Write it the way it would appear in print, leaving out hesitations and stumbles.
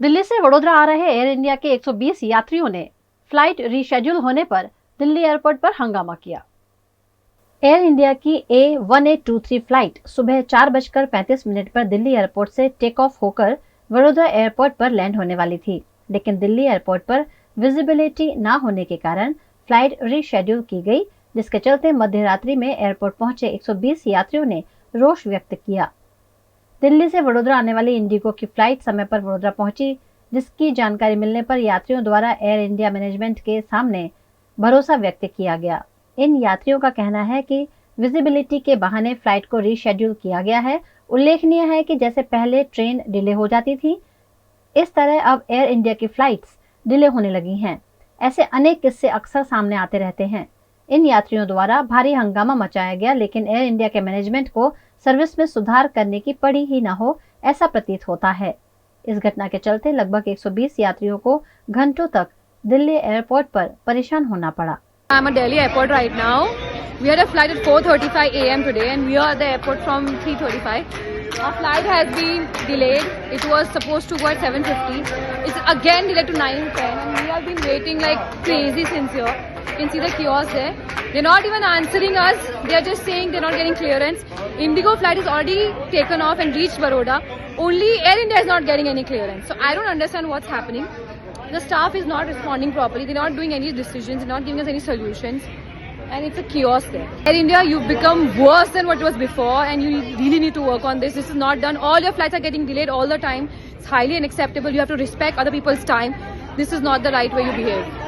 दिल्ली से वडोदरा आ रहे air India के 120 यात्रियों ने फ्लाइट रीशेड्यूल होने पर दिल्ली एयरपोर्ट पर हंगामा किया। एयर इंडिया की A1823 फ्लाइट सुबह 4:35 पर दिल्ली एयरपोर्ट से टेक ऑफ होकर वडोदरा एयरपोर्ट पर लैंड होने वाली थी, लेकिन दिल्ली एयरपोर्ट पर विजिबिलिटी न होने के कारण फ्लाइट रीशेड्यूल की गई, जिसके चलते मध्य रात्रि में एयरपोर्ट पहुंचे 120 यात्रियों ने रोष व्यक्त किया। दिल्ली से वडोदरा आने वाली इंडिगो की फ्लाइट समय पर वडोदरा पहुंची, जिसकी जानकारी मिलने पर यात्रियों द्वारा एयर इंडिया मैनेजमेंट के सामने भरोसा व्यक्त किया गया। इन यात्रियों का कहना है कि विजिबिलिटी के बहाने फ्लाइट को रीशेड्यूल किया गया है। उल्लेखनीय है कि जैसे पहले ट्रेन डिले हो जाती थी, इस तरह अब एयर इंडिया की फ्लाइट्स डिले होने लगी हैं। ऐसे अनेक किस्से अक्सर सामने आते रहते हैं। इन यात्रियों द्वारा भारी हंगामा मचाया गया, लेकिन एयर इंडिया के मैनेजमेंट को सर्विस में सुधार करने की पड़ी ही न हो, ऐसा प्रतीत होता है। इस घटना के चलते लगभग 120 यात्रियों को घंटों तक दिल्ली एयरपोर्ट पर परेशान होना पड़ा। I'm at Delhi airport right now. We had a flight at 4:35 a.m. today and we are at the airport from 3:35. Our flight has been delayed. It was supposed to go at 7:50. It's again delayed to 9:10 and we have been waiting like crazy since here. You can see the chaos there. They're not even answering us. They're just saying they're not getting clearance. Indigo flight is already taken off and reached Baroda. Only Air India is not getting any clearance. So I don't understand what's happening. The staff is not responding properly. They're not doing any decisions. They're not giving us any solutions. And it's a chaos there. Air India, you've become worse than what it was before and you really need to work on this. This is not done. All your flights are getting delayed all the time. It's highly unacceptable. You have to respect other people's time. This is not the right way you behave.